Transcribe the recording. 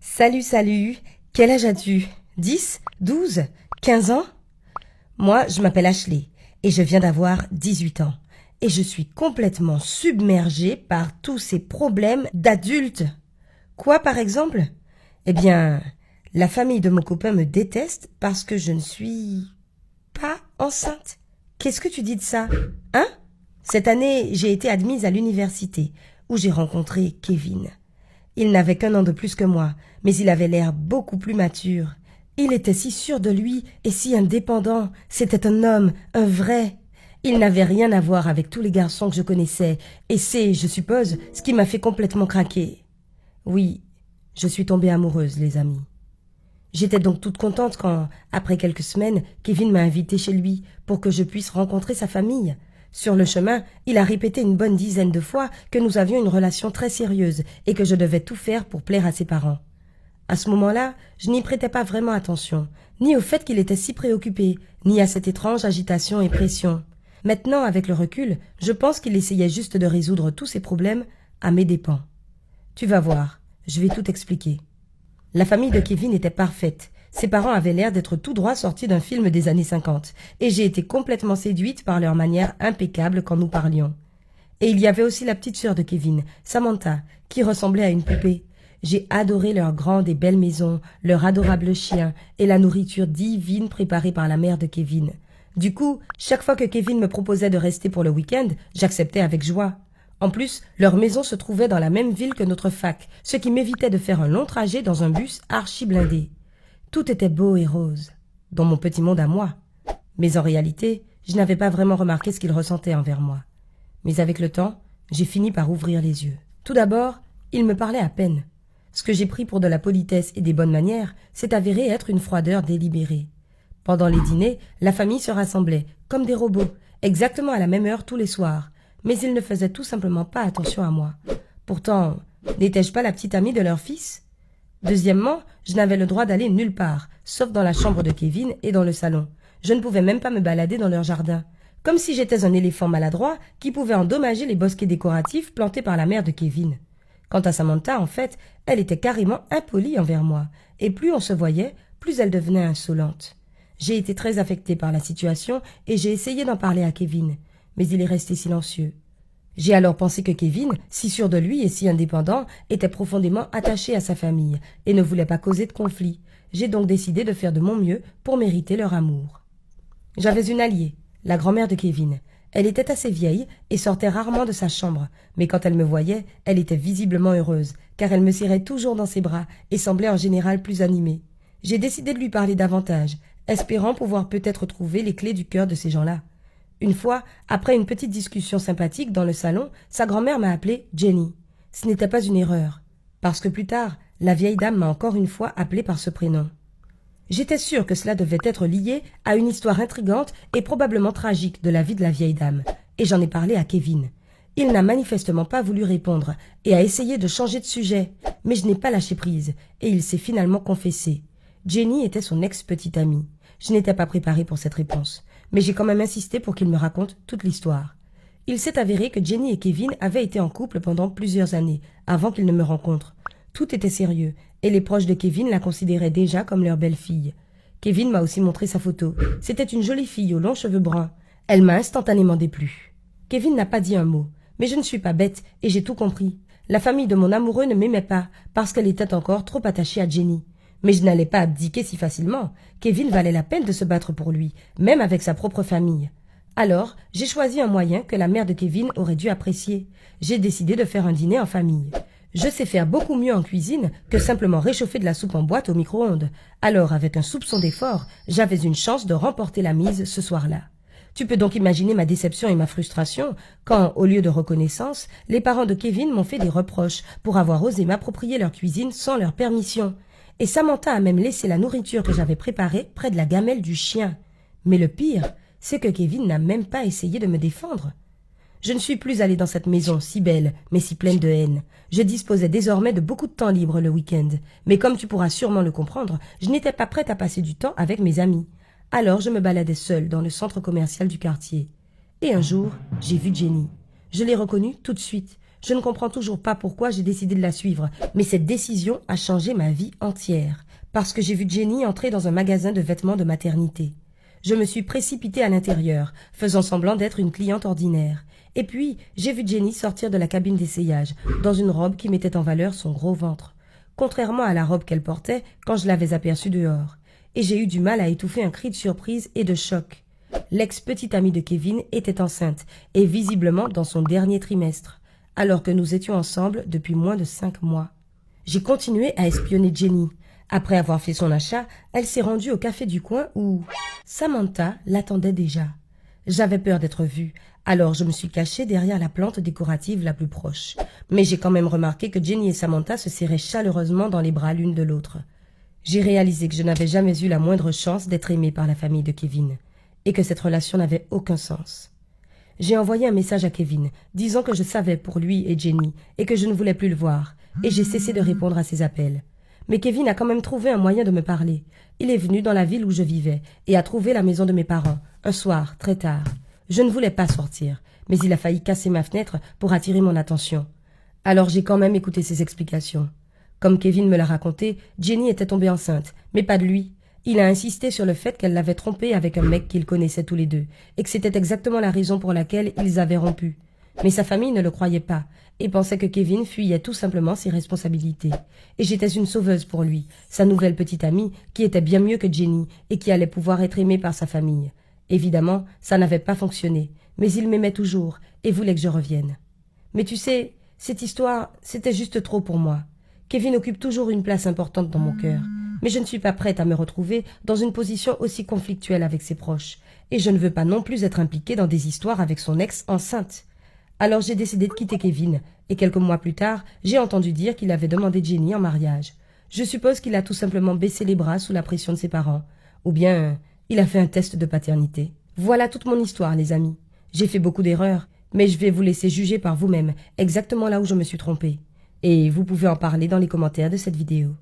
Salut, salut. Quel âge as-tu? 10, 12, 15 ans? Moi, je m'appelle Ashley et je viens d'avoir 18 ans. Et je suis complètement submergée par tous ces problèmes d'adultes. Quoi, par exemple? Eh bien, la famille de mon copain me déteste parce que je ne suis pas enceinte. Qu'est-ce que tu dis de ça? Hein? Cette année, j'ai été admise à l'université où j'ai rencontré Kevin. Il n'avait qu'un an de plus que moi, mais il avait l'air beaucoup plus mature. Il était si sûr de lui et si indépendant. C'était un homme, un vrai. Il n'avait rien à voir avec tous les garçons que je connaissais, et c'est, je suppose, ce qui m'a fait complètement craquer. Oui, je suis tombée amoureuse, les amis. J'étais donc toute contente quand, après quelques semaines, Kevin m'a invitée chez lui pour que je puisse rencontrer sa famille. Sur le chemin, il a répété une bonne dizaine de fois que nous avions une relation très sérieuse et que je devais tout faire pour plaire à ses parents. À ce moment-là, je n'y prêtais pas vraiment attention, ni au fait qu'il était si préoccupé, ni à cette étrange agitation et pression. Maintenant, avec le recul, je pense qu'il essayait juste de résoudre tous ses problèmes à mes dépens. Tu vas voir, je vais tout expliquer. La famille de Kevin était parfaite. Ses parents avaient l'air d'être tout droit sortis d'un film des années 50, et j'ai été complètement séduite par leur manière impeccable quand nous parlions. Et il y avait aussi la petite sœur de Kevin, Samantha, qui ressemblait à une poupée. J'ai adoré leur grande et belle maison, leur adorable chien et la nourriture divine préparée par la mère de Kevin. Du coup, chaque fois que Kevin me proposait de rester pour le week-end, j'acceptais avec joie. En plus, leur maison se trouvait dans la même ville que notre fac, ce qui m'évitait de faire un long trajet dans un bus archi-blindé. Tout était beau et rose, dans mon petit monde à moi. Mais en réalité, je n'avais pas vraiment remarqué ce qu'ils ressentaient envers moi. Mais avec le temps, j'ai fini par ouvrir les yeux. Tout d'abord, ils me parlaient à peine. Ce que j'ai pris pour de la politesse et des bonnes manières s'est avéré être une froideur délibérée. Pendant les dîners, la famille se rassemblait, comme des robots, exactement à la même heure tous les soirs. Mais ils ne faisaient tout simplement pas attention à moi. Pourtant, n'étais-je pas la petite amie de leur fils? Deuxièmement, je n'avais le droit d'aller nulle part, sauf dans la chambre de Kevin et dans le salon. Je ne pouvais même pas me balader dans leur jardin. Comme si j'étais un éléphant maladroit qui pouvait endommager les bosquets décoratifs plantés par la mère de Kevin. Quant à Samantha, en fait, elle était carrément impolie envers moi, et plus on se voyait, plus elle devenait insolente. J'ai été très affectée par la situation et j'ai essayé d'en parler à Kevin, mais il est resté silencieux. J'ai alors pensé que Kevin, si sûr de lui et si indépendant, était profondément attaché à sa famille et ne voulait pas causer de conflit. J'ai donc décidé de faire de mon mieux pour mériter leur amour. J'avais une alliée, la grand-mère de Kevin. Elle était assez vieille et sortait rarement de sa chambre, mais quand elle me voyait, elle était visiblement heureuse, car elle me serrait toujours dans ses bras et semblait en général plus animée. J'ai décidé de lui parler davantage, espérant pouvoir peut-être trouver les clés du cœur de ces gens-là. Une fois, après une petite discussion sympathique dans le salon, sa grand-mère m'a appelée Jenny. Ce n'était pas une erreur, parce que plus tard, la vieille dame m'a encore une fois appelée par ce prénom. J'étais sûre que cela devait être lié à une histoire intrigante et probablement tragique de la vie de la vieille dame, et j'en ai parlé à Kevin. Il n'a manifestement pas voulu répondre et a essayé de changer de sujet, mais je n'ai pas lâché prise, et il s'est finalement confessé. Jenny était son ex-petite amie. Je n'étais pas préparée pour cette réponse, mais j'ai quand même insisté pour qu'il me raconte toute l'histoire. Il s'est avéré que Jenny et Kevin avaient été en couple pendant plusieurs années, avant qu'ils ne me rencontrent. Tout était sérieux, et les proches de Kevin la considéraient déjà comme leur belle-fille. Kevin m'a aussi montré sa photo. C'était une jolie fille aux longs cheveux bruns. Elle m'a instantanément déplu. Kevin n'a pas dit un mot, mais je ne suis pas bête, et j'ai tout compris. La famille de mon amoureux ne m'aimait pas, parce qu'elle était encore trop attachée à Jenny. Mais je n'allais pas abdiquer si facilement. Kevin valait la peine de se battre pour lui, même avec sa propre famille. Alors, j'ai choisi un moyen que la mère de Kevin aurait dû apprécier. J'ai décidé de faire un dîner en famille. Je sais faire beaucoup mieux en cuisine que simplement réchauffer de la soupe en boîte au micro-ondes. Alors, avec un soupçon d'effort, j'avais une chance de remporter la mise ce soir-là. Tu peux donc imaginer ma déception et ma frustration quand, au lieu de reconnaissance, les parents de Kevin m'ont fait des reproches pour avoir osé m'approprier leur cuisine sans leur permission. Et Samantha a même laissé la nourriture que j'avais préparée près de la gamelle du chien. Mais le pire, c'est que Kevin n'a même pas essayé de me défendre. Je ne suis plus allée dans cette maison si belle, mais si pleine de haine. Je disposais désormais de beaucoup de temps libre le week-end. Mais comme tu pourras sûrement le comprendre, je n'étais pas prête à passer du temps avec mes amis. Alors je me baladais seule dans le centre commercial du quartier. Et un jour, j'ai vu Jenny. Je l'ai reconnue tout de suite. Je ne comprends toujours pas pourquoi j'ai décidé de la suivre, mais cette décision a changé ma vie entière. Parce que j'ai vu Jenny entrer dans un magasin de vêtements de maternité. Je me suis précipitée à l'intérieur, faisant semblant d'être une cliente ordinaire. Et puis, j'ai vu Jenny sortir de la cabine d'essayage, dans une robe qui mettait en valeur son gros ventre. Contrairement à la robe qu'elle portait quand je l'avais aperçue dehors. Et j'ai eu du mal à étouffer un cri de surprise et de choc. L'ex-petite amie de Kevin était enceinte, et visiblement dans son dernier trimestre, alors que nous étions ensemble depuis moins de 5 mois. J'ai continué à espionner Jenny. Après avoir fait son achat, elle s'est rendue au café du coin où Samantha l'attendait déjà. J'avais peur d'être vue, alors je me suis cachée derrière la plante décorative la plus proche. Mais j'ai quand même remarqué que Jenny et Samantha se serraient chaleureusement dans les bras l'une de l'autre. J'ai réalisé que je n'avais jamais eu la moindre chance d'être aimée par la famille de Kevin, et que cette relation n'avait aucun sens. J'ai envoyé un message à Kevin, disant que je savais pour lui et Jenny, et que je ne voulais plus le voir, et j'ai cessé de répondre à ses appels. Mais Kevin a quand même trouvé un moyen de me parler. Il est venu dans la ville où je vivais et a trouvé la maison de mes parents, un soir, très tard. Je ne voulais pas sortir, mais il a failli casser ma fenêtre pour attirer mon attention. Alors j'ai quand même écouté ses explications. Comme Kevin me l'a raconté, Jenny était tombée enceinte, mais pas de lui. Il a insisté sur le fait qu'elle l'avait trompé avec un mec qu'ils connaissaient tous les deux, et que c'était exactement la raison pour laquelle ils avaient rompu. Mais sa famille ne le croyait pas, et pensait que Kevin fuyait tout simplement ses responsabilités. Et j'étais une sauveuse pour lui, sa nouvelle petite amie, qui était bien mieux que Jenny, et qui allait pouvoir être aimée par sa famille. Évidemment, ça n'avait pas fonctionné, mais il m'aimait toujours, et voulait que je revienne. Mais tu sais, cette histoire, c'était juste trop pour moi. Kevin occupe toujours une place importante dans mon cœur, mais je ne suis pas prête à me retrouver dans une position aussi conflictuelle avec ses proches, et je ne veux pas non plus être impliquée dans des histoires avec son ex enceinte. Alors j'ai décidé de quitter Kevin, et quelques mois plus tard, j'ai entendu dire qu'il avait demandé Jenny en mariage. Je suppose qu'il a tout simplement baissé les bras sous la pression de ses parents, ou bien il a fait un test de paternité. Voilà toute mon histoire, les amis. J'ai fait beaucoup d'erreurs, mais je vais vous laisser juger par vous-même exactement là où je me suis trompée. Et vous pouvez en parler dans les commentaires de cette vidéo.